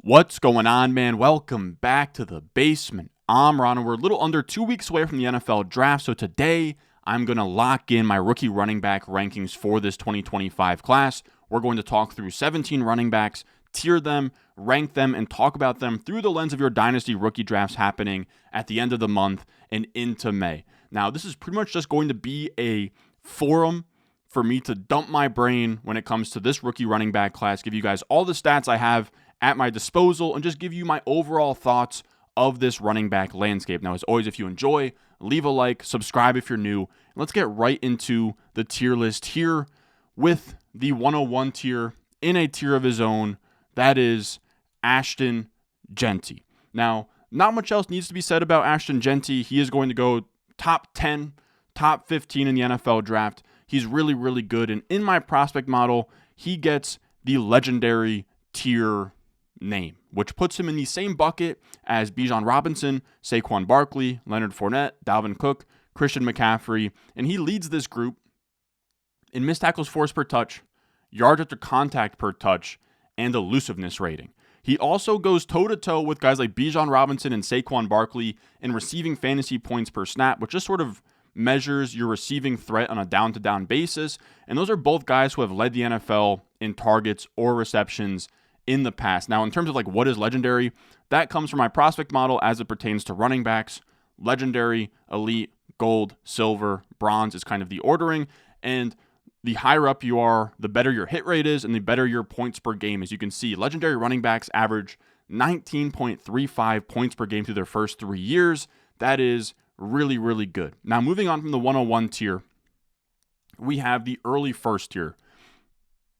What's going on, man? Welcome back to the basement. I'm Ron, and we're a little under 2 weeks away from the NFL draft, so today I'm going to lock in my rookie running back rankings for this 2025 class. We're going to talk through 17 running backs, tier them, rank them, and talk about them through the lens of your Dynasty rookie drafts happening at the end of the month and into May. Now, this is pretty much just going to be a forum for me to dump my brain when it comes to this rookie running back class, give you guys all the stats I have at my disposal, and just give you my overall thoughts of this running back landscape. Now, as always, if you enjoy, leave a like, subscribe if you're new. Let's get right into the tier list here with the 101 tier in a tier of his own. That is Ashton Jeanty. Now, not much else needs to be said about Ashton Jeanty. He is going to go top 10, top 15 in the NFL draft. He's really, really good. And in my prospect model, he gets the legendary tier name, which puts him in the same bucket as Bijan Robinson, Saquon Barkley, Leonard Fournette, Dalvin Cook, Christian McCaffrey, and he leads this group in missed tackles forced per touch, yards after contact per touch, and elusiveness rating. He also goes toe-to-toe with guys like Bijan Robinson and Saquon Barkley in receiving fantasy points per snap, which just sort of measures your receiving threat on a down-to-down basis, and those are both guys who have led the NFL in targets or receptions in the past. Now, in terms of what is legendary, that comes from my prospect model as it pertains to running backs. Legendary, elite, gold, silver, bronze is kind of the ordering, and the higher up you are, the better your hit rate is and the better your points per game. As you can see, legendary running backs average 19.35 points per game through their first 3 years. That is really, really good. Now, moving on from the 101 tier, we have the early first tier.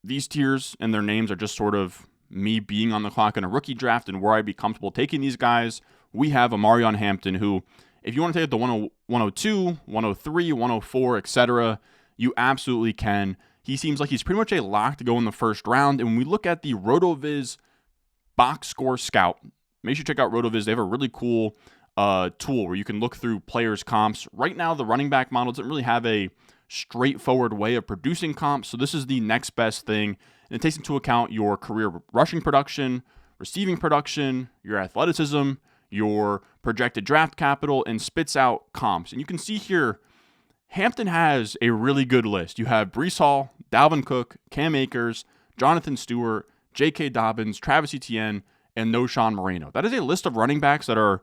These tiers and their names are just sort of me being on the clock in a rookie draft and where I'd be comfortable taking these guys. We have Amarion Hampton, who, if you want to take the 102, 103, 104, etc., you absolutely can. He seems like he's pretty much a lock to go in the first round. And when we look at the RotoViz box score scout, make sure you check out RotoViz. They have a really cool tool where you can look through players' comps. Right now, the running back model doesn't really have a straightforward way of producing comps, so this is the next best thing. And it takes into account your career rushing production, receiving production, your athleticism, your projected draft capital, and spits out comps. And you can see here, Hampton has a really good list. You have Breece Hall, Dalvin Cook, Cam Akers, Jonathan Stewart, J.K. Dobbins, Travis Etienne, and Noshawn Moreno. That is a list of running backs that are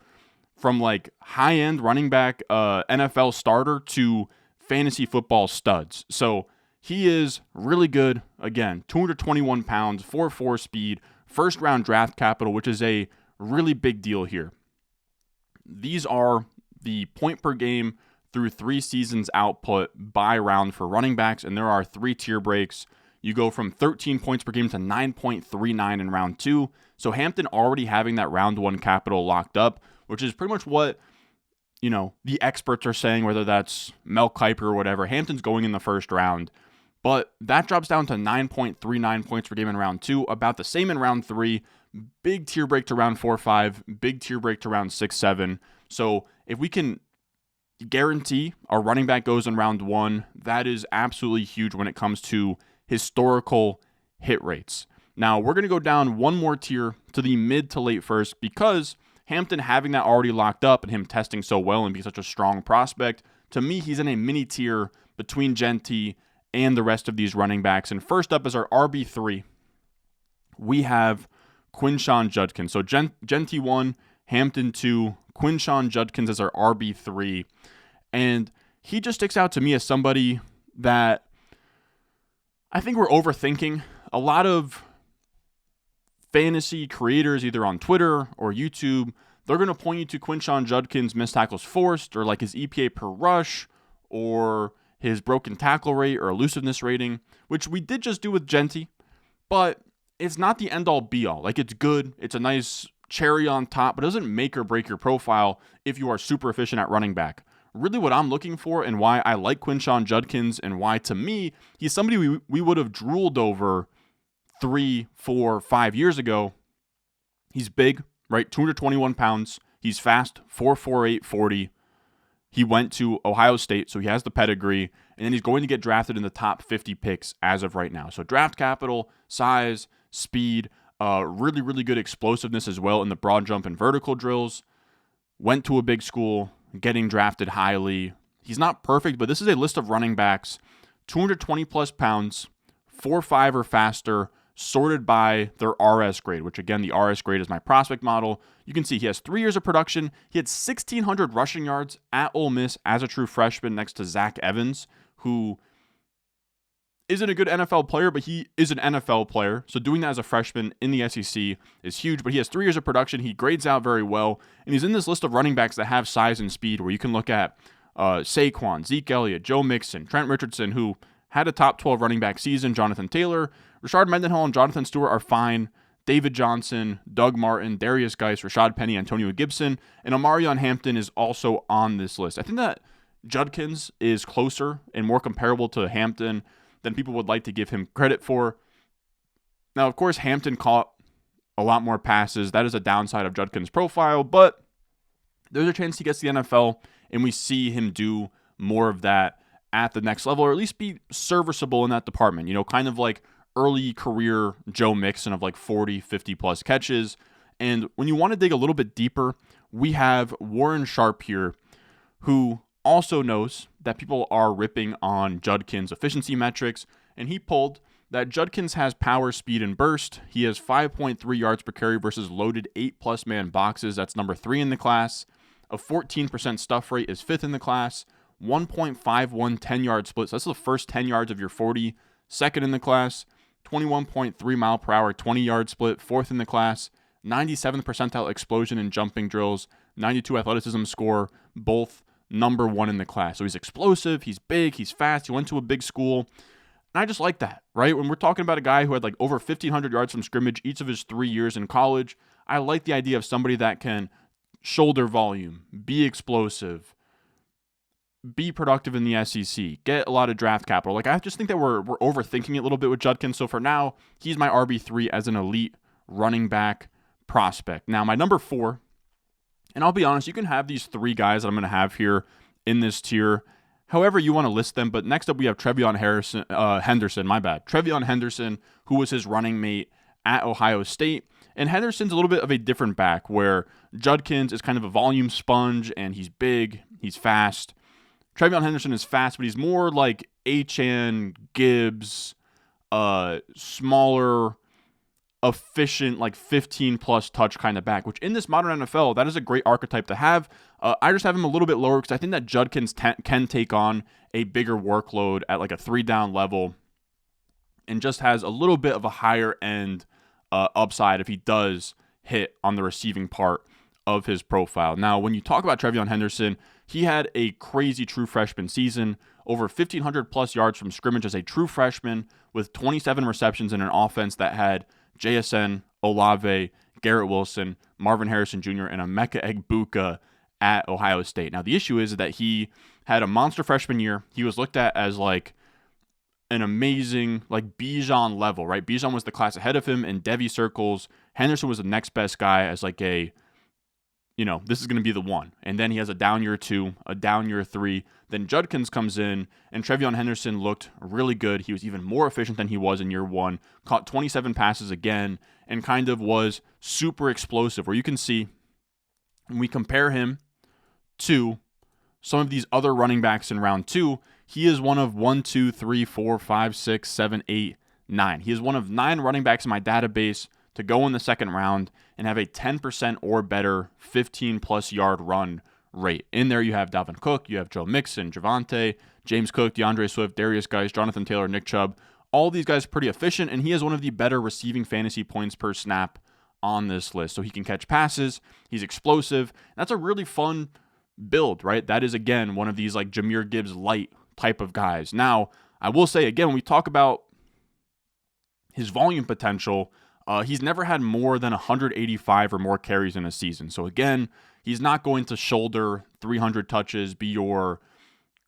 from high-end running back NFL starter to fantasy football studs. So he is really good. Again, 221 pounds, 4.4 speed, first-round draft capital, which is a really big deal here. These are the point per game through 3 seasons output by round for running backs, and there are 3 tier breaks. You go from 13 points per game to 9.39 in round 2. So Hampton already having that round 1 capital locked up, which is pretty much what the experts are saying, whether that's Mel Kiper or whatever. Hampton's going in the first round, but that drops down to 9.39 points per game in round 2, about the same in round 3. Big tier break to round 4-5, big tier break to round 6-7. So if we can guarantee our running back goes in round 1, that is absolutely huge when it comes to historical hit rates. Now, we're going to go down one more tier to the mid to late first, because Hampton having that already locked up and him testing so well and being such a strong prospect, to me, he's in a mini tier between Jeanty and the rest of these running backs. And first up is our RB3. We have Quinshon Judkins. So Jeanty 1, Hampton 2, Quinshon Judkins as our RB3. And he just sticks out to me as somebody that I think we're overthinking. A lot of fantasy creators, either on Twitter or YouTube, they're going to point you to Quinshon Judkins' missed tackles forced, or his EPA per rush, or his broken tackle rate or elusiveness rating, which we did just do with Jeanty, but it's not the end-all be-all. It's good. It's a nice cherry on top, but it doesn't make or break your profile if you are super efficient at running back. Really what I'm looking for, and why I like Quinshon Judkins, and why, to me, he's somebody we would have drooled over 3, 4, 5 years ago. He's big, right? 221 pounds. He's fast, 4.48 40. He went to Ohio State, so he has the pedigree, and then he's going to get drafted in the top 50 picks as of right now. So draft capital, size, speed, Really, really good explosiveness as well in the broad jump and vertical drills. Went to a big school, getting drafted highly. He's not perfect, but this is a list of running backs, 220 plus pounds, 4.5 or faster, sorted by their RS grade, which again, the RS grade is my prospect model. You can see he has 3 years of production. He had 1,600 rushing yards at Ole Miss as a true freshman next to Zach Evans, who isn't a good NFL player, but he is an NFL player. So doing that as a freshman in the SEC is huge, but he has 3 years of production. He grades out very well, and he's in this list of running backs that have size and speed, where you can look at Saquon, Zeke Elliott, Joe Mixon, Trent Richardson, who had a top 12 running back season, Jonathan Taylor, Rashard Mendenhall, and Jonathan Stewart are fine. David Johnson, Doug Martin, Darius Geis, Rashad Penny, Antonio Gibson, and Omarion Hampton is also on this list. I think that Judkins is closer and more comparable to Hampton than people would like to give him credit for. Now, of course, Hampton caught a lot more passes. That is a downside of Judkins' profile, but there's a chance he gets the NFL and we see him do more of that at the next level, or at least be serviceable in that department. You know, kind of like early career Joe Mixon of like 40, 50 plus catches. And when you want to dig a little bit deeper, we have Warren Sharp here, who also knows that people are ripping on Judkins' efficiency metrics, and he pulled that Judkins has power, speed, and burst. He has 5.3 yards per carry versus loaded 8+ man boxes. That's number 3 in the class. A 14% stuff rate is 5th in the class. 1.51 10-yard splits. That's the first 10 yards of your 40. 2nd in the class. 21.3 mile per hour 20-yard split. 4th in the class. 97th percentile explosion in jumping drills. 92 athleticism score. Both number 1 in the class. So he's explosive. He's big. He's fast. He went to a big school. And I just like that, right? When we're talking about a guy who had like over 1,500 yards from scrimmage each of his 3 years in college, I like the idea of somebody that can shoulder volume, be explosive, be productive in the SEC, get a lot of draft capital. Like, I just think that we're overthinking it a little bit with Judkins. So for now, he's my RB3 as an elite running back prospect. Now, my number 4, and I'll be honest, you can have these 3 guys that I'm going to have here in this tier however you want to list them. But next up, we have Trevion Henderson, who was his running mate at Ohio State. And Henderson's a little bit of a different back, where Judkins is kind of a volume sponge, and he's big, he's fast. Trevion Henderson is fast, but he's more like H.N. Gibbs, smaller, efficient, like 15-plus touch kind of back, which in this modern NFL, that is a great archetype to have. I just have him a little bit lower because I think that Judkins can take on a bigger workload at like a 3-down level and just has a little bit of a higher end upside if he does hit on the receiving part of his profile. Now, when you talk about Trevion Henderson, he had a crazy true freshman season, over 1,500 plus yards from scrimmage as a true freshman, with 27 receptions in an offense that had JSN, Olave, Garrett Wilson, Marvin Harrison Jr., and Emeka Egbuka at Ohio State. Now, the issue is that he had a monster freshman year. He was looked at as like an amazing, like Bijan level, right? Bijan was the class ahead of him in Devy circles. Henderson was the next best guy as like a, this is going to be the one. And then he has a down year 2, a down year 3. Then Judkins comes in, and Trevion Henderson looked really good. He was even more efficient than he was in year 1, caught 27 passes again, and kind of was super explosive, where you can see when we compare him to some of these other running backs in round 2, he is one of 1, 2, 3, 4, 5, 6, 7, 8, 9. He is one of 9 running backs in my database to go in the second round and have a 10% or better 15-plus yard run rate. In there, you have Dalvin Cook, you have Joe Mixon, Javonte, James Cook, DeAndre Swift, Darius Geis, Jonathan Taylor, Nick Chubb. All these guys pretty efficient, and he has one of the better receiving fantasy points per snap on this list. So he can catch passes, he's explosive. That's a really fun build, right? That is, again, one of these like Jahmyr Gibbs light type of guys. Now, I will say, again, when we talk about his volume potential, he's never had more than 185 or more carries in a season. So again, he's not going to shoulder 300 touches, be your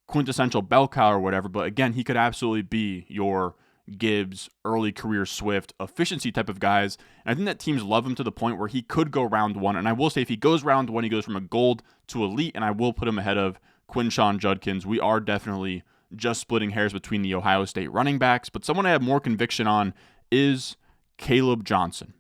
quintessential bell cow or whatever. But again, he could absolutely be your Gibbs, early career Swift, efficiency type of guys. And I think that teams love him to the point where he could go round 1. And I will say, if he goes round 1, he goes from a gold to elite, and I will put him ahead of Quinshon Judkins. We are definitely just splitting hairs between the Ohio State running backs, but someone I have more conviction on is Caleb Johnson.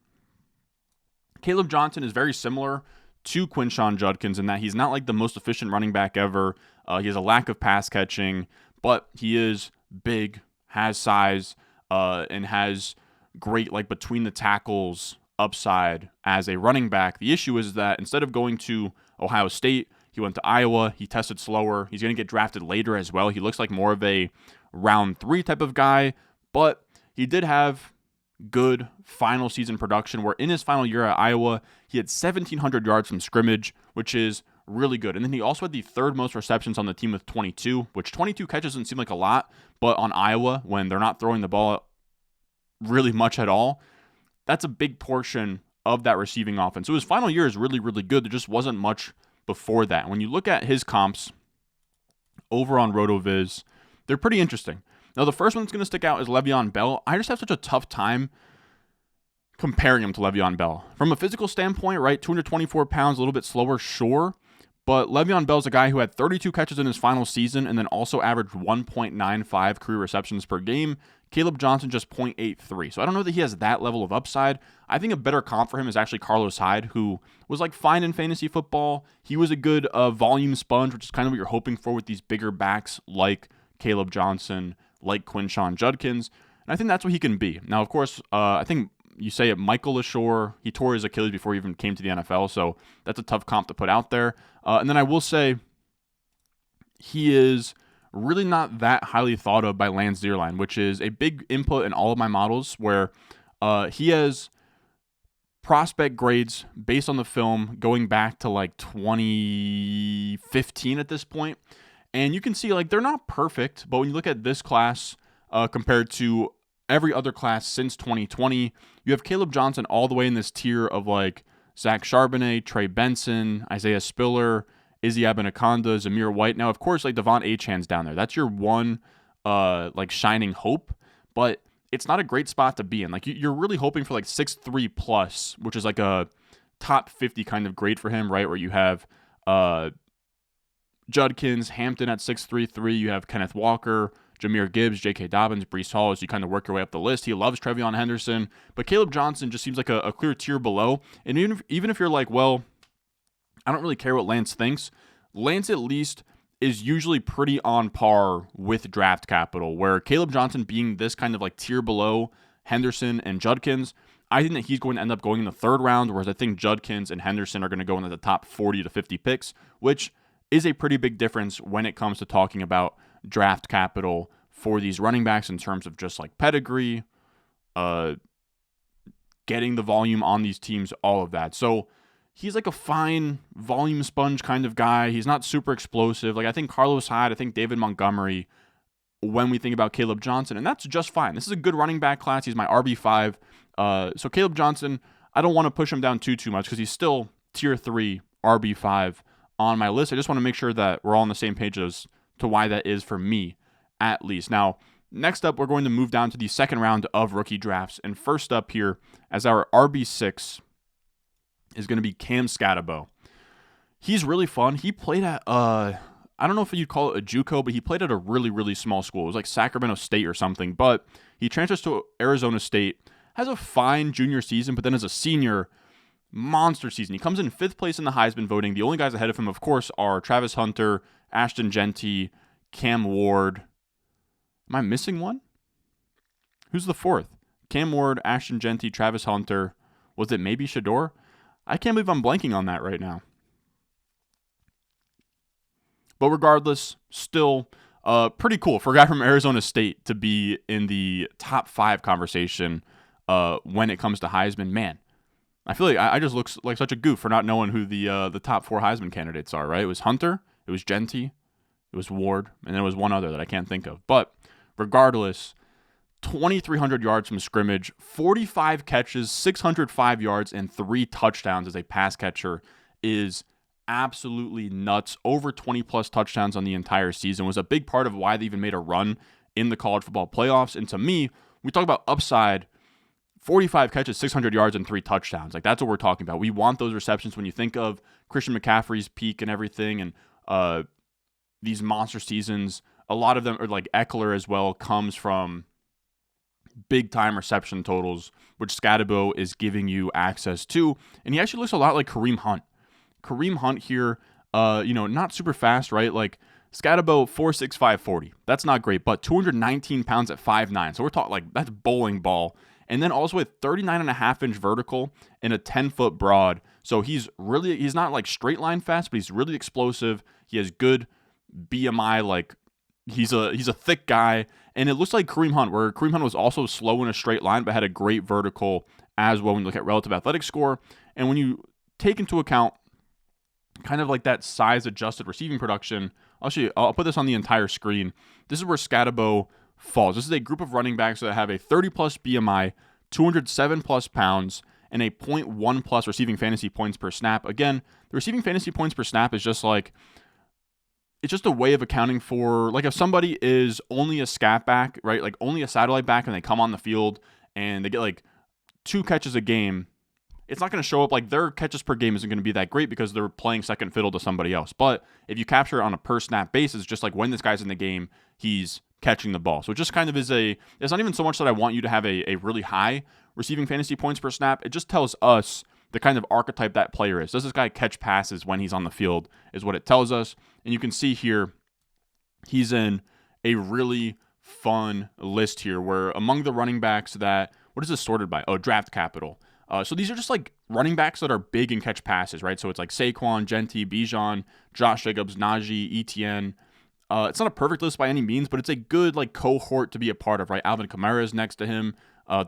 Caleb Johnson is very similar to Quinshon Judkins in that he's not like the most efficient running back ever. He has a lack of pass catching, but he is big, has size, and has great like between the tackles upside as a running back. The issue is that instead of going to Ohio State, he went to Iowa. He tested slower. He's going to get drafted later as well. He looks like more of a round 3 type of guy, but he did have good final season production where in his final year at Iowa, he had 1,700 yards from scrimmage, which is really good. And then he also had the 3rd most receptions on the team with 22, which 22 catches doesn't seem like a lot, but on Iowa, when they're not throwing the ball really much at all, that's a big portion of that receiving offense. So his final year is really, really good. There just wasn't much before that. When you look at his comps over on RotoViz, they're pretty interesting. Now, the first one that's going to stick out is Le'Veon Bell. I just have such a tough time comparing him to Le'Veon Bell. From a physical standpoint, right, 224 pounds, a little bit slower, sure. But Le'Veon Bell's a guy who had 32 catches in his final season and then also averaged 1.95 career receptions per game. Caleb Johnson just 0.83. So I don't know that he has that level of upside. I think a better comp for him is actually Carlos Hyde, who was like fine in fantasy football. He was a good volume sponge, which is kind of what you're hoping for with these bigger backs like Caleb Johnson, like Quinshon Judkins. And I think that's what he can be. Now, of course, I think you say it, Michael LaShore, he tore his Achilles before he even came to the NFL, so that's a tough comp to put out there. And then I will say he is really not that highly thought of by Lance Zierlein, which is a big input in all of my models where he has prospect grades based on the film going back to like 2015 at this point. And you can see like they're not perfect, but when you look at this class compared to every other class since 2020, you have Caleb Johnson all the way in this tier of like Zach Charbonnet, Trey Benson, Isaiah Spiller, Izzy Abinaconda, Zamir White. Now, of course, like Devon Achan's down there. That's your one like shining hope, but it's not a great spot to be in. Like you're really hoping for like 6'3 plus, which is like a top 50 kind of grade for him, right? Where you have Judkins, Hampton at 6'3", you have Kenneth Walker, Jahmyr Gibbs, J.K. Dobbins, Breece Hall as you kind of work your way up the list. He loves Trevion Henderson, but Caleb Johnson just seems like a clear tier below. And even if you're like, well, I don't really care what Lance thinks, Lance at least is usually pretty on par with draft capital, where Caleb Johnson being this kind of like tier below Henderson and Judkins, I think that he's going to end up going in the 3rd round, whereas I think Judkins and Henderson are going to go into the top 40 to 50 picks, which is a pretty big difference when it comes to talking about draft capital for these running backs in terms of just like pedigree, getting the volume on these teams, all of that. So he's like a fine volume sponge kind of guy. He's not super explosive. Like I think Carlos Hyde, I think David Montgomery when we think about Caleb Johnson, and that's just fine. This is a good running back class. He's my RB5. So Caleb Johnson, I don't want to push him down too much because he's still tier 3 RB5 on my list. I just want to make sure that we're all on the same page as to why that is for me, at least. Now, next up, we're going to move down to the 2nd round of rookie drafts. And first up here, as our RB6, is going to be Cam Scatabo. He's really fun. He played at, I don't know if you'd call it a JUCO, but he played at a really, really small school. It was like Sacramento State or something. But he transfers to Arizona State, has a fine junior season, but then as a senior, monster season. He comes in 5th place in the Heisman voting. The only guys ahead of him, of course, are Travis Hunter, Ashton Genty, Cam Ward. Am I missing one? Who's the 4th? Cam Ward, Ashton Genty, Travis Hunter. Was it maybe Shador? I can't believe I'm blanking on that right now. But regardless, still pretty cool for a guy from Arizona State to be in the top 5 conversation when it comes to Heisman. Man, I feel like I just look like such a goof for not knowing who the top 4 Heisman candidates are, right? It was Hunter, it was Genty, it was Ward, and there was one other that I can't think of. But regardless, 2,300 yards from scrimmage, 45 catches, 605 yards, and 3 touchdowns as a pass catcher is absolutely nuts. Over 20-plus touchdowns on the entire season was a big part of why they even made a run in the college football playoffs. And to me, we talk about upside, 45 catches, 600 yards, and 3 touchdowns. Like, that's what we're talking about. We want those receptions when you think of Christian McCaffrey's peak and everything, and these monster seasons. A lot of them, or like Eckler as well, comes from big time reception totals, which Scatabo is giving you access to. And he actually looks a lot like Kareem Hunt. Kareem Hunt here, not super fast, right? Like Scatabo 4.65 40. That's not great, but 219 pounds at 5'9". So we're talking like that's bowling ball. And then also with 39.5-inch vertical and a 10-foot broad. So he's not like straight line fast, but he's really explosive. He has good BMI, like he's a thick guy. And it looks like Kareem Hunt, where Kareem Hunt was also slow in a straight line, but had a great vertical as well when you look at relative athletic score. And when you take into account kind of like that size-adjusted receiving production, I'll put this on the entire screen. This is where Scatabo falls. This is a group of running backs that have a 30-plus BMI, 207-plus pounds, and a 0.1-plus receiving fantasy points per snap. Again, the receiving fantasy points per snap is just like, it's just a way of accounting for, like if somebody is only a scat back, right, like only a satellite back, and they come on the field and they get like 2 catches a game, it's not going to show up, like their catches per game isn't going to be that great because they're playing second fiddle to somebody else. But if you capture it on a per snap basis, just like when this guy's in the game, he's catching the ball. So it just kind of is it's not even so much that I want you to have a really high receiving fantasy points per snap. It just tells us the kind of archetype that player is. Does this guy catch passes when he's on the field is what it tells us. And you can see here, he's in a really fun list here where among the running backs that, what is this sorted by? Oh, draft capital. So these are just like running backs that are big and catch passes, right? So it's like Saquon, Gentry, Bijan, Josh Jacobs, Najee, Etienne. It's not a perfect list by any means, but it's a good like cohort to be a part of, right? Alvin Kamara is next to him.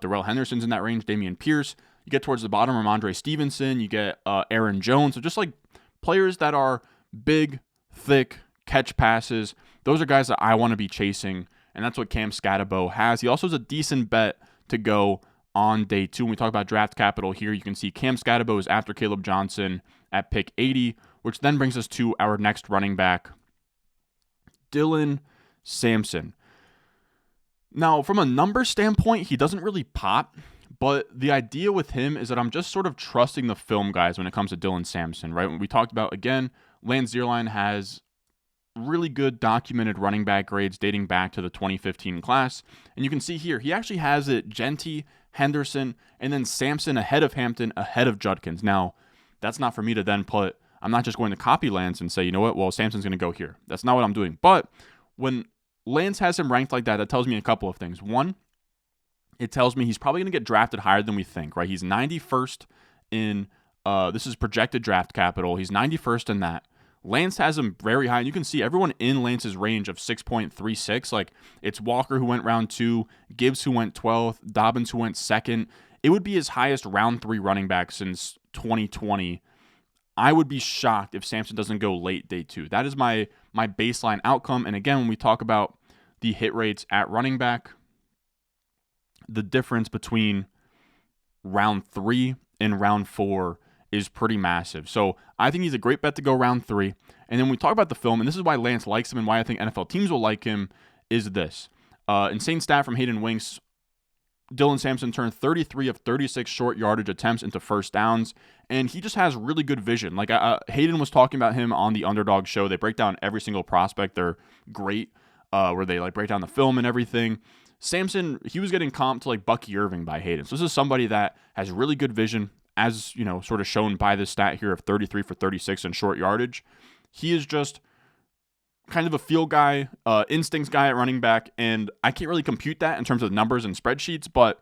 Darrell Henderson's in that range. Dameon Pierce. You get towards the bottom, Ramondre Stevenson. You get Aaron Jones. So just like players that are big, thick, catch passes. Those are guys that I want to be chasing, and that's what Cam Scatabo has. He also has a decent bet to go on day 2. When we talk about draft capital here, you can see Cam Scatabo is after Caleb Johnson at pick 80, which then brings us to our next running back, Dylan Sampson. Now, from a number standpoint, he doesn't really pop, but the idea with him is that I'm just sort of trusting the film guys when it comes to Dylan Sampson, right? When we talked about, again, Lance Zierlein has really good documented running back grades dating back to the 2015 class. And you can see here, he actually has it Gentry, Henderson, and then Sampson ahead of Hampton, ahead of Judkins. Now, that's not for me to then put, I'm not just going to copy Lance and say, you know what, well, Sampson's going to go here. That's not what I'm doing. But when Lance has him ranked like that, that tells me a couple of things. One, it tells me he's probably going to get drafted higher than we think, right? He's 91st in, this is projected draft capital. He's 91st in that. Lance has him very high, and you can see everyone in Lance's range of 6.36. Like, it's Walker who went round 2, Gibbs who went 12th, Dobbins who went 2nd. It would be his highest round 3 running back since 2020. I would be shocked if Sampson doesn't go late day 2. That is my baseline outcome. And again, when we talk about the hit rates at running back, the difference between round 3 and round 4 is pretty massive. So I think he's a great bet to go round 3. And then when we talk about the film, and this is why Lance likes him and why I think NFL teams will like him, is this. Insane stat from Hayden Winks. Dylan Sampson turned 33 of 36 short yardage attempts into first downs, and he just has really good vision. Like Hayden was talking about him on the Underdog show. They break down every single prospect. They're great, where they like break down the film and everything. Sampson, he was getting comped to like Bucky Irving by Hayden. So this is somebody that has really good vision, as you know, sort of shown by this stat here of 33 for 36 in short yardage. He is just kind of a feel guy, instincts guy at running back, and I can't really compute that in terms of numbers and spreadsheets, but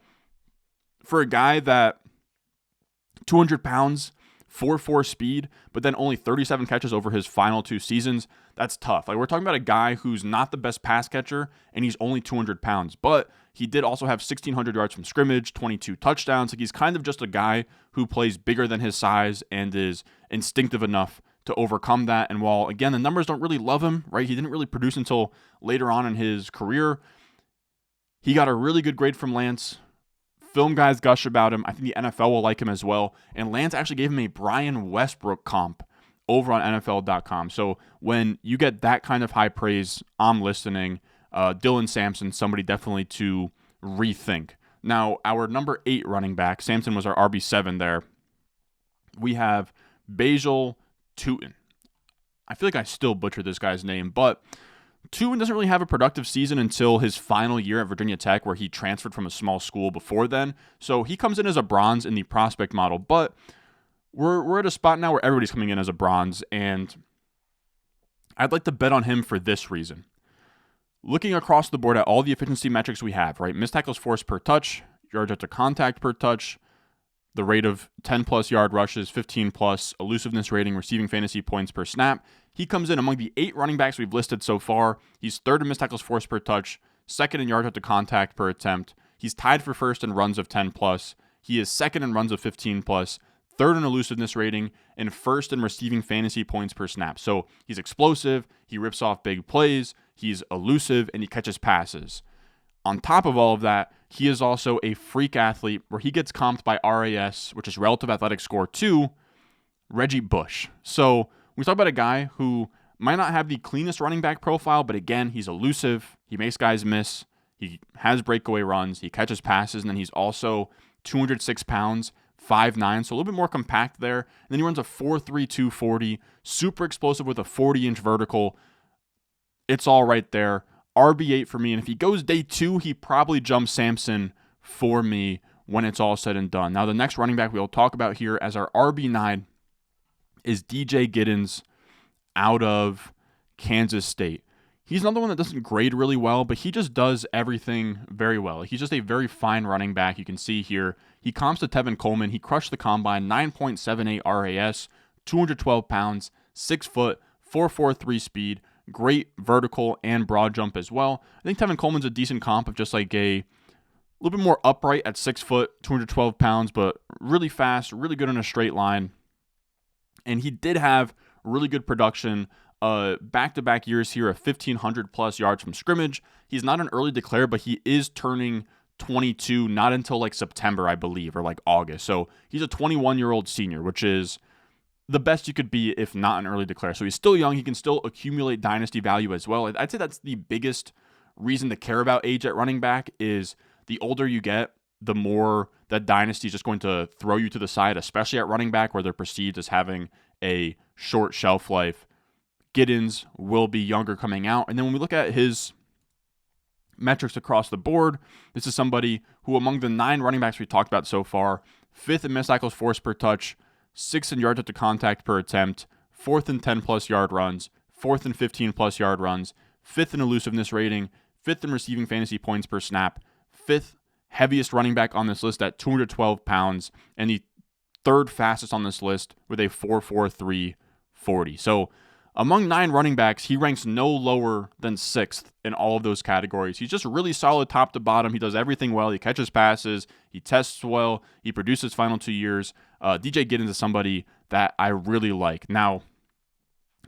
for a guy that 200 pounds, 4.4 speed, but then only 37 catches over his final 2 seasons, that's tough. Like, we're talking about a guy who's not the best pass catcher, and he's only 200 pounds, but he did also have 1,600 yards from scrimmage, 22 touchdowns. Like, he's kind of just a guy who plays bigger than his size and is instinctive enough to overcome that. And while, again, the numbers don't really love him, right? He didn't really produce until later on in his career. He got a really good grade from Lance. Film guys gush about him. I think the NFL will like him as well. And Lance actually gave him a Brian Westbrook comp over on NFL.com. So when you get that kind of high praise, I'm listening. Dylan Sampson, somebody definitely to rethink. Now, our number 8 running back, Sampson was our RB7 there. We have Basil Tootin. I feel like I still butchered this guy's name, but Two, doesn't really have a productive season until his final year at Virginia Tech, where he transferred from a small school before then. So he comes in as a bronze in the prospect model, but we're at a spot now where everybody's coming in as a bronze, and I'd like to bet on him for this reason. Looking across the board at all the efficiency metrics we have, right? Missed tackles forced per touch, yards after contact per touch, the rate of 10-plus yard rushes, 15-plus, elusiveness rating, receiving fantasy points per snap. He comes in among the 8 running backs we've listed so far. He's third in missed tackles forced per touch, second in yards after contact per attempt. He's tied for first in runs of 10-plus. He is second in runs of 15-plus, third in elusiveness rating, and first in receiving fantasy points per snap. So he's explosive, he rips off big plays, he's elusive, and he catches passes. On top of all of that, he is also a freak athlete where he gets comped by RAS, which is relative athletic score, to Reggie Bush. So we talk about a guy who might not have the cleanest running back profile, but again, he's elusive. He makes guys miss. He has breakaway runs. He catches passes, and then he's also 206 pounds, 5'9", so a little bit more compact there. And then he runs a 4.3 240, super explosive with a 40-inch vertical. It's all right there. RB8 for me, and if he goes day 2, he probably jumps Samson for me when it's all said and done. Now, the next running back we'll talk about here as our RB9 is DJ Giddens out of Kansas State. He's another one that doesn't grade really well, but he just does everything very well. He's just a very fine running back. You can see here, he comps to Tevin Coleman. He crushed the combine, 9.78 RAS, 212 pounds, 6 foot, 4.43 speed, great vertical and broad jump as well. I think Tevin Coleman's a decent comp of just like a little bit more upright at 6 foot, 212 pounds, but really fast, really good in a straight line. And he did have really good production back-to-back years here of 1,500 plus yards from scrimmage. He's not an early declare, but he is turning 22 not until like September, I believe, or like August. So he's a 21-year-old senior, which is the best you could be if not an early declare. So he's still young. He can still accumulate dynasty value as well. I'd say that's the biggest reason to care about age at running back is the older you get, the more that dynasty is just going to throw you to the side, especially at running back where they're perceived as having a short shelf life. Giddens will be younger coming out. And then when we look at his metrics across the board, this is somebody who among the 9 running backs we talked about so far, 5th in missed tackles forced per touch, 6th in yards after contact per attempt, 4th in 10-plus yard runs, 4th in 15-plus yard runs, 5th in elusiveness rating, 5th in receiving fantasy points per snap, 5th heaviest running back on this list at 212 pounds, and the 3rd fastest on this list with a 4.43 40. So among 9 running backs, he ranks no lower than 6th in all of those categories. He's just really solid top to bottom. He does everything well. He catches passes. He tests well. He produces final 2 years. DJ Giddens is somebody that I really like. Now,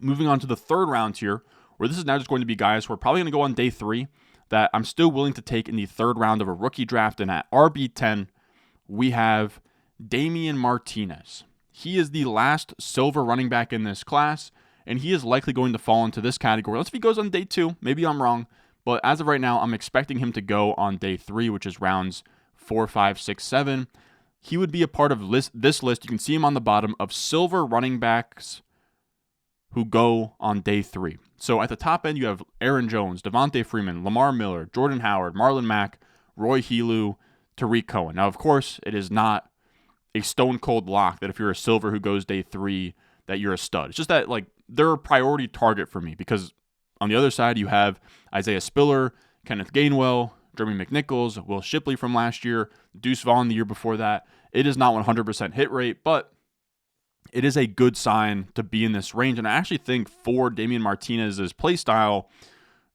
moving on to the 3rd round here, where this is now just going to be guys who are probably going to go on day 3 that I'm still willing to take in the 3rd round of a rookie draft. And at RB10, we have Damian Martinez. He is the last silver running back in this class, and he is likely going to fall into this category. Let's see if he goes on day 2. Maybe I'm wrong, but as of right now, I'm expecting him to go on day 3, which is rounds 4, 5, 6, 7. He would be a part of this list. You can see him on the bottom of silver running backs who go on day 3. So at the top end, you have Aaron Jones, Devontae Freeman, Lamar Miller, Jordan Howard, Marlon Mack, Roy Helu, Tariq Cohen. Now, of course, it is not a stone cold lock that if you're a silver who goes day 3, that you're a stud. It's just that like they're a priority target for me because on the other side, you have Isaiah Spiller, Kenneth Gainwell, Jeremy McNichols, Will Shipley from last year, Deuce Vaughn the year before that. It is not 100% hit rate, but it is a good sign to be in this range. And I actually think for Damian Martinez's play style,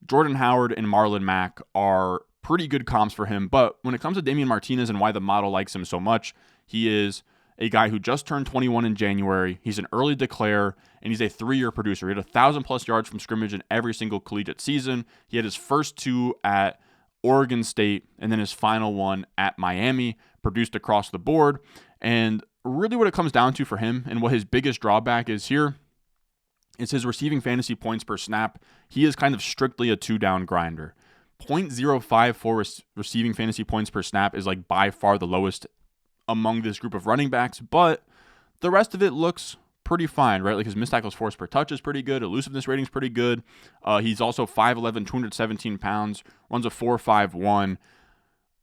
Jordan Howard and Marlon Mack are pretty good comps for him. But when it comes to Damian Martinez and why the model likes him so much, he is a guy who just turned 21 in January. He's an early declare, and he's a 3-year producer. He had 1,000-plus yards from scrimmage in every single collegiate season. He had his first 2 at Oregon State, and then his final one at Miami, produced across the board. And really what it comes down to for him and what his biggest drawback is here is his receiving fantasy points per snap. He is kind of strictly a 2-down grinder. 0.054 receiving fantasy points per snap is like by far the lowest among this group of running backs, but the rest of it looks pretty fine, right? Like his missed tackles force per touch is pretty good. Elusiveness rating is pretty good. He's also 5'11", 217 pounds, runs a 4.51.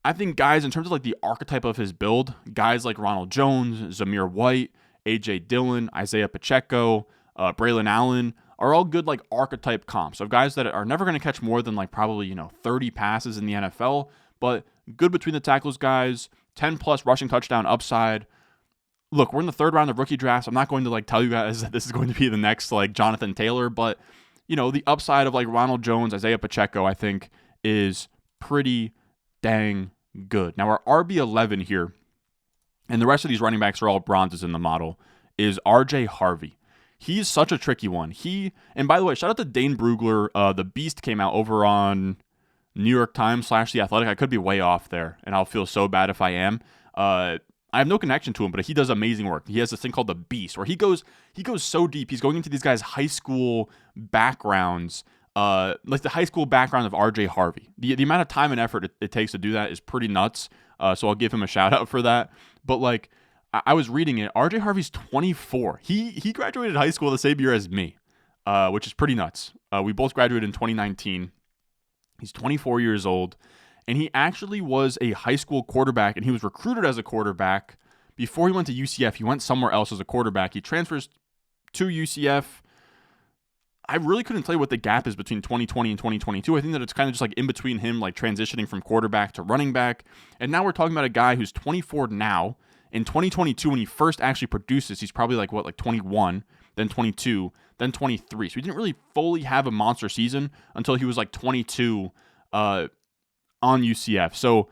I think guys, in terms of like the archetype of his build, guys like Ronald Jones, Zamir White, A.J. Dillon, Isaiah Pacheco, Braylon Allen are all good like archetype comps of guys that are never going to catch more than like probably 30 passes in the NFL, but good between the tackles guys, 10 plus rushing touchdown upside. Look, we're in the third round of rookie drafts. I'm not going to like tell you guys that this is going to be the next like Jonathan Taylor, but the upside of like Ronald Jones, Isaiah Pacheco, I think is pretty dang good. Now our RB11 here, and the rest of these running backs are all bronzes in the model, is RJ Harvey. He's such a tricky one. And by the way, shout out to Dane Brugler. The Beast came out over on New York Times / The Athletic. I could be way off there, and I'll feel so bad if I am. I have no connection to him, but he does amazing work. He has this thing called the Beast, where he goes so deep. He's going into these guys' high school backgrounds, like the high school background of RJ Harvey. The amount of time and effort it takes to do that is pretty nuts. So I'll give him a shout out for that. But like, I was reading it. RJ Harvey's 24. He graduated high school the same year as me, which is pretty nuts. We both graduated in 2019. He's 24 years old, and he actually was a high school quarterback, and he was recruited as a quarterback before he went to UCF. He went somewhere else as a quarterback. He transfers to UCF. I really couldn't tell you what the gap is between 2020 and 2022. I think that it's kind of just like in between him, like transitioning from quarterback to running back. And now we're talking about a guy who's 24 now. In 2022, when he first actually produces, he's probably like 21, then 22, then 23. So he didn't really fully have a monster season until he was like 22 on UCF. So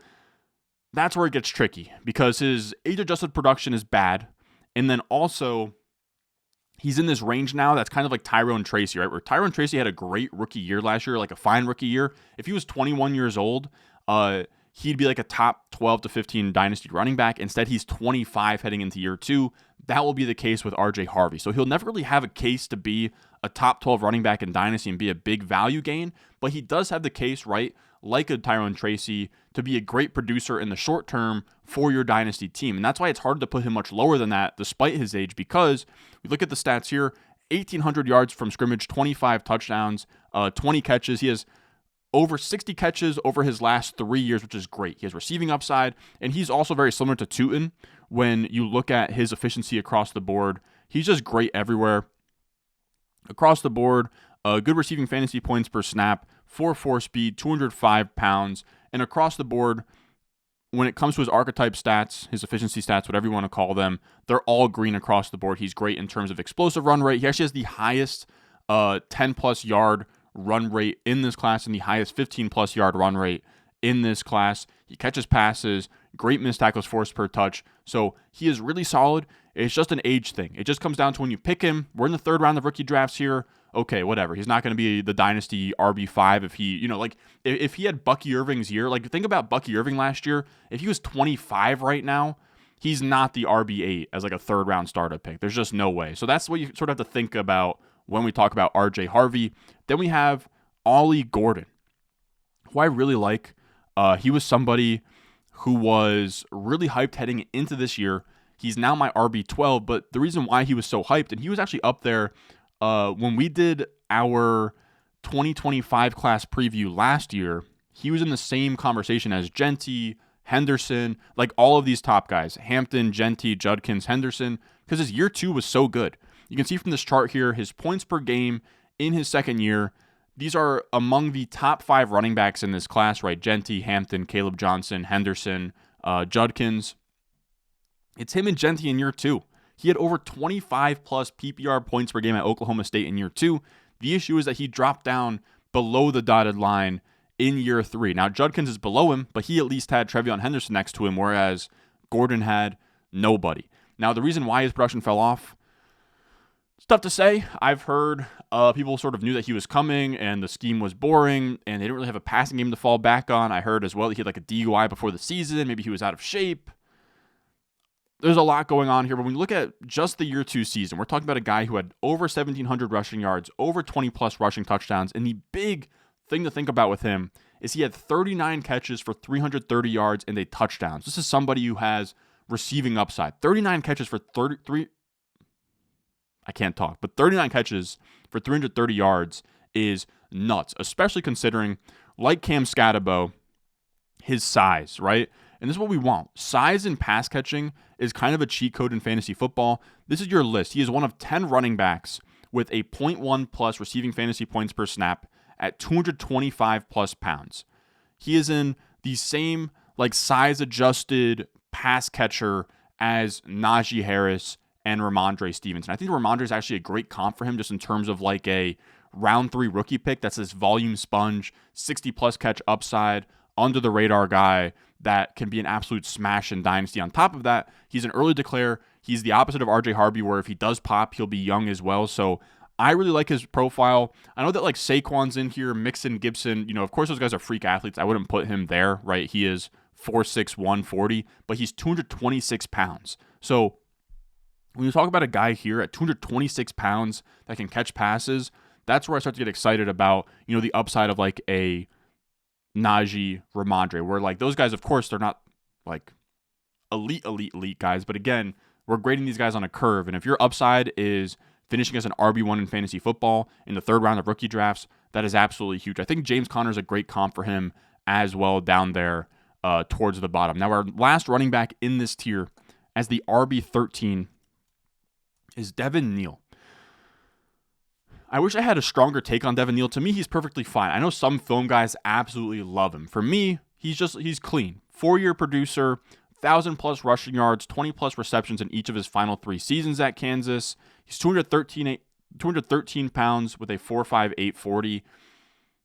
that's where it gets tricky because his age-adjusted production is bad. And then also, he's in this range now that's kind of like Tyrone Tracy, right? Where Tyrone Tracy had a great rookie year last year, like a fine rookie year. If he was 21 years old, he'd be like a top 12 to 15 dynasty running back. Instead, he's 25 heading into year 2. That will be the case with RJ Harvey. So he'll never really have a case to be a top 12 running back in dynasty and be a big value gain, but he does have the case, right, like a Tyrone Tracy, to be a great producer in the short term for your dynasty team. And that's why it's hard to put him much lower than that despite his age, because we look at the stats here, 1,800 yards from scrimmage, 25 touchdowns, 20 catches. He has over 60 catches over his last 3 years, which is great. He has receiving upside, and he's also very similar to Tootin when you look at his efficiency across the board. He's just great everywhere. Across the board, good receiving fantasy points per snap, 4.4 speed, 205 pounds, and across the board, when it comes to his archetype stats, his efficiency stats, whatever you want to call them, they're all green across the board. He's great in terms of explosive run rate. He actually has the highest 10-plus yard run rate in this class and the highest 15-plus yard run rate in this class. He catches passes, great missed tackles forced per touch. So he is really solid. It's just an age thing. It just comes down to when you pick him. We're in the third round of rookie drafts here. Okay, whatever. He's not going to be the dynasty RB5 if he, if he had Bucky Irving's year. Like, think about Bucky Irving last year. If he was 25 right now, he's not the RB8 as like a third round startup pick. There's just no way. So that's what you sort of have to think about when we talk about RJ Harvey. Then we have Ollie Gordon, who I really like. He was somebody who was really hyped heading into this year. He's now my RB12, but the reason why he was so hyped, and he was actually up there when we did our 2025 class preview last year, he was in the same conversation as Genty, Henderson, like all of these top guys, Hampton, Genty, Judkins, Henderson, because his year 2 was so good. You can see from this chart here, his points per game in his second year. These are among the top 5 running backs in this class, right? Genty, Hampton, Caleb Johnson, Henderson, Judkins. It's him and Genty in year 2. He had over 25 plus PPR points per game at Oklahoma State in year 2. The issue is that he dropped down below the dotted line in year 3. Now, Judkins is below him, but he at least had Trevion Henderson next to him, whereas Gordon had nobody. Now, the reason why his production fell off, it's tough to say. I've heard people sort of knew that he was coming and the scheme was boring and they didn't really have a passing game to fall back on. I heard as well that he had like a DUI before the season. Maybe he was out of shape. There's a lot going on here, but when you look at just the year 2 season, we're talking about a guy who had over 1,700 rushing yards, over 20-plus rushing touchdowns, and the big thing to think about with him is he had 39 catches for 330 yards and a touchdown. This is somebody who has receiving upside. 39 catches for 33. I can't talk. But 39 catches for 330 yards is nuts, especially considering, like Cam Scatterbo, his size, right? And this is what we want. Size in pass catching is kind of a cheat code in fantasy football. This is your list. He is one of 10 running backs with a 0.1 plus receiving fantasy points per snap at 225 plus pounds. He is in the same like size adjusted pass catcher as Najee Harris and Ramondre Stevenson. I think Ramondre is actually a great comp for him just in terms of like a round 3 rookie pick. That's this volume sponge, 60 plus catch upside, under the radar guy that can be an absolute smash in Dynasty. On top of that, he's an early declare. He's the opposite of RJ Harvey, where if he does pop, he'll be young as well. So I really like his profile. I know that like Saquon's in here, Mixon, Gibson, of course those guys are freak athletes. I wouldn't put him there, right? He is 4'6", 140, but he's 226 pounds. So when you talk about a guy here at 226 pounds that can catch passes, that's where I start to get excited about, the upside of like a Najee, Ramondre, where like those guys, of course, they're not like elite guys. But again, we're grading these guys on a curve. And if your upside is finishing as an RB1 in fantasy football in the 3rd round of rookie drafts, that is absolutely huge. I think James Conner is a great comp for him as well down there towards the bottom. Now, our last running back in this tier as the RB13 is Devin Neal. I wish I had a stronger take on Devin Neal. To me, he's perfectly fine. I know some film guys absolutely love him. For me, he's clean. 4-year producer, 1,000 plus rushing yards, 20 plus receptions in each of his final 3 seasons at Kansas. He's 213 pounds with a 4.58 40.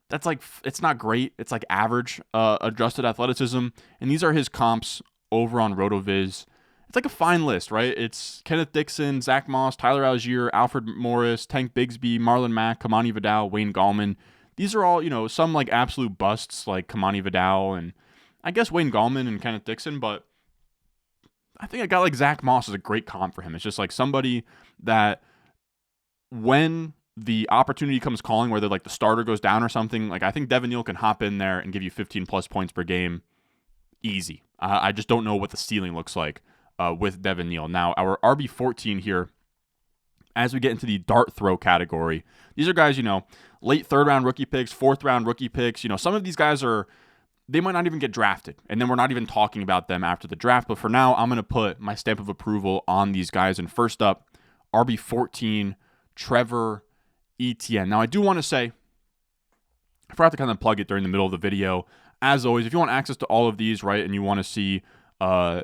That's like, it's not great. It's like average adjusted athleticism. And these are his comps over on RotoViz. It's like a fine list, right? It's Kenneth Dixon, Zach Moss, Tyler Algier, Alfred Morris, Tank Bigsby, Marlon Mack, Kamani Vidal, Wayne Gallman. These are all, some like absolute busts like Kamani Vidal and I guess Wayne Gallman and Kenneth Dixon, but I think a guy like Zach Moss is a great comp for him. It's just like somebody that when the opportunity comes calling, whether like the starter goes down or something, like I think Devin Neal can hop in there and give you 15 plus points per game easy. I just don't know what the ceiling looks like with Devin Neal. Now, our RB14 here, as we get into the dart throw category, these are guys, late 3rd round rookie picks, 4th round rookie picks. Some of these guys they might not even get drafted, and then we're not even talking about them after the draft. But for now, I'm going to put my stamp of approval on these guys. And first up, RB14, Trevor Etienne. Now, I do want to say, I forgot to kind of plug it during the middle of the video. As always, if you want access to all of these, right, and you want to see, after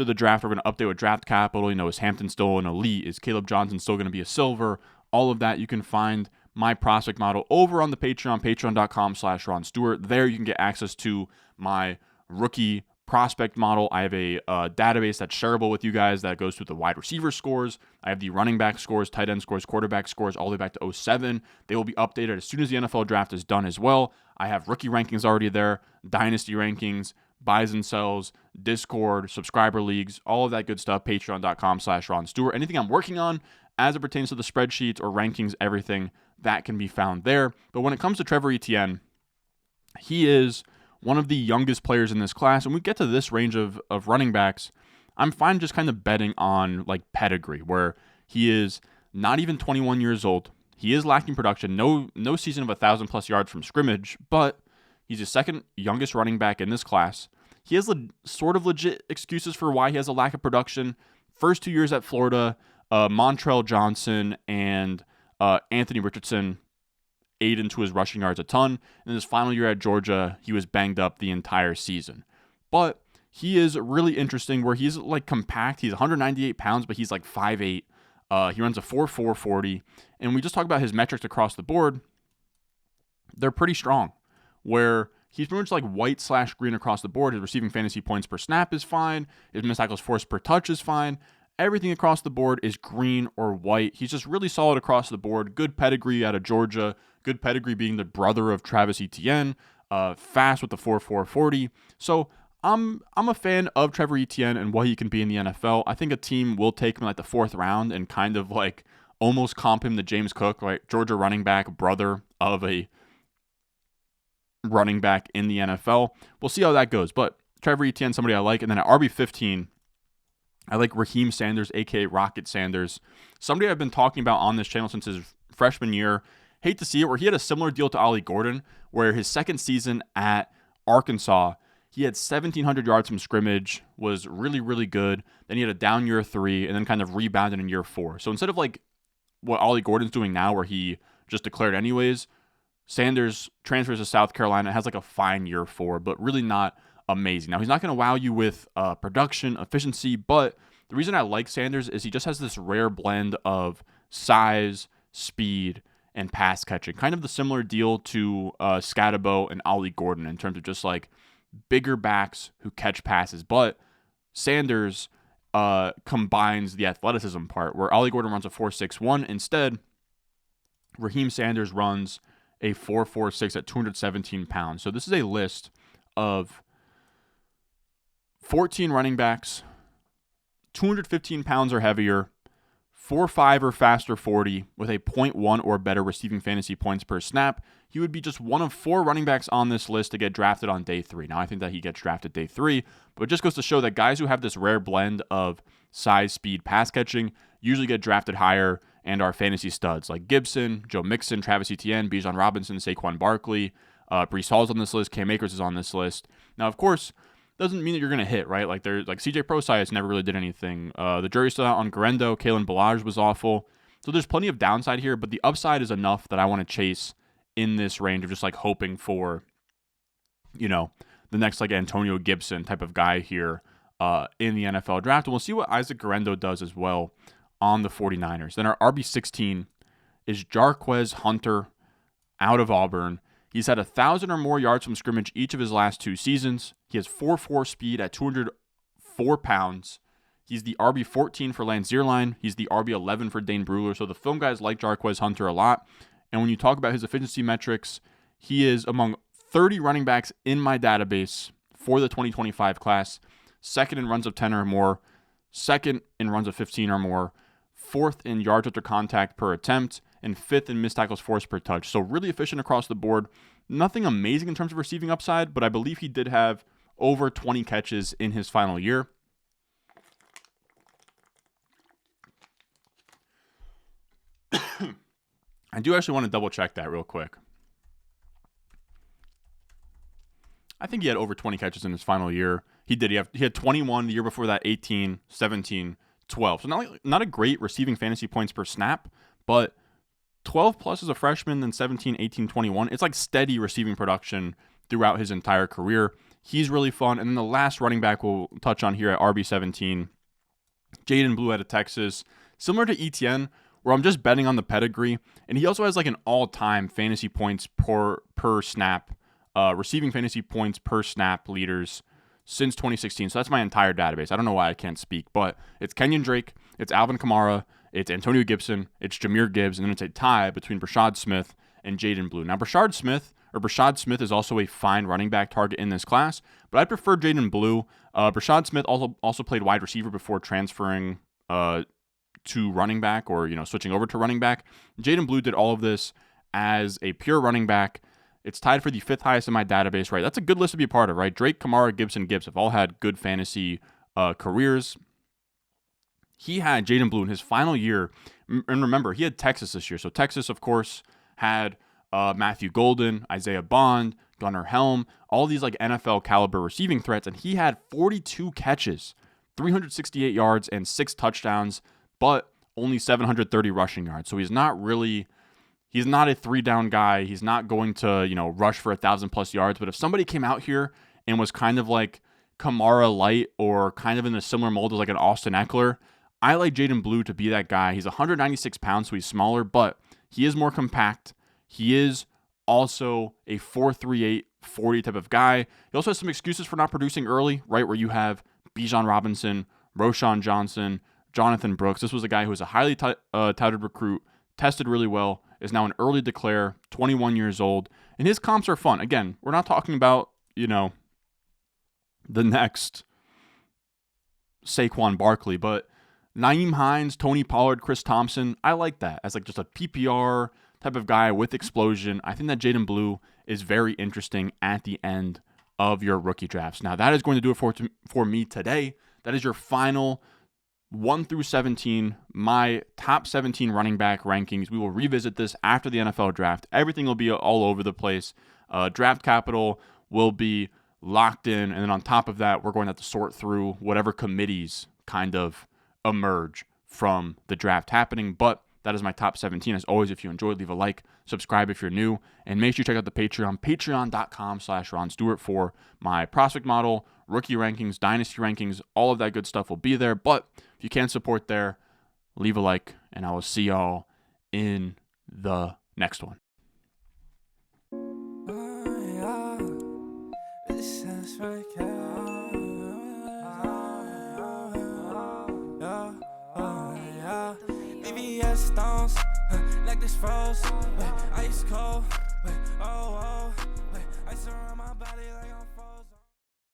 the draft, we're going to update with draft capital. Is Hampton still an elite? Is Caleb Johnson still going to be a silver? All of that, you can find my prospect model over on the Patreon, patreon.com/Ron Stewart. There you can get access to my rookie prospect model. I have a database that's shareable with you guys that goes through the wide receiver scores. I have the running back scores, tight end scores, quarterback scores, all the way back to 07. They will be updated as soon as the NFL draft is done as well. I have rookie rankings already there, dynasty rankings, buys and sells, Discord, subscriber leagues, all of that good stuff, patreon.com/Ron Stewart. Anything I'm working on as it pertains to the spreadsheets or rankings, everything that can be found there. But when it comes to Trevor Etienne, he is one of the youngest players in this class. And we get to this range of running backs, I'm fine just kind of betting on like pedigree, where he is not even 21 years old. He is lacking production, no season of 1,000 plus yards from scrimmage, but he's the 2nd youngest running back in this class. He has sort of legit excuses for why he has a lack of production. First 2 years at Florida, Montrell Johnson and Anthony Richardson ate into his rushing yards a ton. In his final year at Georgia, he was banged up the entire season. But he is really interesting where he's like compact. He's 198 pounds, but he's like 5'8". He runs a 4.4 40. And we just talk about his metrics across the board. They're pretty strong, where he's pretty much like white/green across the board. His receiving fantasy points per snap is fine. His missed tackles forced per touch is fine. Everything across the board is green or white. He's just really solid across the board. Good pedigree out of Georgia. Good pedigree being the brother of Travis Etienne. Fast with the 4.4 40. So I'm a fan of Trevor Etienne and what he can be in the NFL. I think a team will take him like the 4th round and kind of like almost comp him to James Cook, like Georgia running back, brother of a running back in the NFL. We'll see how that goes. But Trevor Etienne, somebody I like. And then at RB15, I like Raheem Sanders, aka Rocket Sanders. Somebody I've been talking about on this channel since his freshman year. Hate to see it, where he had a similar deal to Ollie Gordon, where his second season at Arkansas, he had 1,700 yards from scrimmage, was really, really good. Then he had a down year 3, and then kind of rebounded in year 4. So instead of like what Ollie Gordon's doing now, where he just declared anyways, Sanders transfers to South Carolina, has like a fine year 4, but really not amazing. Now, he's not going to wow you with production, efficiency, but the reason I like Sanders is he just has this rare blend of size, speed, and pass catching. Kind of the similar deal to Scatabo and Ollie Gordon in terms of just like bigger backs who catch passes. But Sanders combines the athleticism part, where Ollie Gordon runs a 4.61. Instead, Raheem Sanders runs a 4.46 at 217 pounds. So this is a list of 14 running backs, 215 pounds or heavier, 4.5 or faster 40 with a .1 or better receiving fantasy points per snap. He would be just one of 4 running backs on this list to get drafted on day 3. Now, I think that he gets drafted day 3, but it just goes to show that guys who have this rare blend of size, speed, pass catching usually get drafted higher and are fantasy studs, like Gibson, Joe Mixon, Travis Etienne, Bijan Robinson, Saquon Barkley, Breece Hall's on this list, Cam Akers is on this list. Now, of course, doesn't mean that you're going to hit, right? Like there's like CJ Proscience never really did anything. The jury's still out on Garendo. Kalen Ballage was awful. So there's plenty of downside here, but the upside is enough that I want to chase in this range of just like hoping for, the next like Antonio Gibson type of guy here in the NFL draft. And we'll see what Isaac Garendo does as well on the 49ers. Then our RB16 is Jarquez Hunter out of Auburn. He's had 1,000 or more yards from scrimmage each of his last 2 seasons. He has 4.4 speed at 204 pounds. He's the RB14 for Lance Zierlein. He's the RB11 for Dane Brugler. So the film guys like Jarquez Hunter a lot. And when you talk about his efficiency metrics, he is among 30 running backs in my database for the 2025 class. Second in runs of 10 or more. Second in runs of 15 or more. Fourth in yards after contact per attempt, and fifth in missed tackles forced per touch. So really efficient across the board. Nothing amazing in terms of receiving upside, but I believe he did have over 20 catches in his final year. I do actually want to double check that real quick. I think he had over 20 catches in his final year. He did. He had 21 the year before that, 18, 17, 12. So not a great receiving fantasy points per snap, but 12 plus as a freshman, then 17, 18, 21. It's like steady receiving production throughout his entire career. He's really fun. And then the last running back we'll touch on here at RB17, Jaden Blue out of Texas. Similar to Etienne, where I'm just betting on the pedigree. And he also has like an all-time fantasy points per snap, receiving fantasy points per snap leaders since 2016. So that's my entire database. I don't know why I can't speak, but it's Kenyon Drake, it's Alvin Kamara, it's Antonio Gibson, it's Jahmyr Gibbs, and then it's a tie between Brashad Smith and Jaden Blue. Now, Brashad Smith is also a fine running back target in this class, but I prefer Jaden Blue. Brashad Smith also played wide receiver before transferring to running back, or switching over to running back. Jaden Blue did all of this as a pure running back. It's tied for the 5th highest in my database, right? That's a good list to be a part of, right? Drake, Kamara, Gibson, Gibbs have all had good fantasy careers. He had Jaden Blue in his final year, and remember, he had Texas this year. So Texas, of course, had Matthew Golden, Isaiah Bond, Gunnar Helm, all these like NFL caliber receiving threats, and he had 42 catches, 368 yards, and 6 touchdowns, but only 730 rushing yards. So he's not a 3-down guy. He's not going to, rush for 1,000+ yards. But if somebody came out here and was kind of like Kamara light, or kind of in a similar mold as like an Austin Eckler, I like Jaden Blue to be that guy. He's 196 pounds, so he's smaller, but he is more compact. He is also a 4.38 40 type of guy. He also has some excuses for not producing early, right? Where you have Bijan Robinson, Roshan Johnson, Jonathan Brooks. This was a guy who was a highly touted recruit, tested really well, is now an early declare, 21 years old, and his comps are fun. Again, we're not talking about, the next Saquon Barkley, but Nyheim Hines, Tony Pollard, Chris Thompson, I like that as like just a PPR type of guy with explosion. I think that Jaden Blue is very interesting at the end of your rookie drafts. Now, that is going to do it for me today. That is your final 1 through 17, my top 17 running back rankings. We will revisit this after the NFL draft. Everything will be all over the place. Draft capital will be locked in. And then on top of that, we're going to have to sort through whatever committees kind of emerge from the draft happening. But that is my top 17. As always, if you enjoyed, leave a like, subscribe if you're new, and make sure you check out the Patreon, patreon.com/Ron Stewart for my prospect model, rookie rankings, dynasty rankings, all of that good stuff will be there. But if you can't support there, leave a like, and I will see y'all in the next one. Stones, like this froze, ice cold, ice around my body like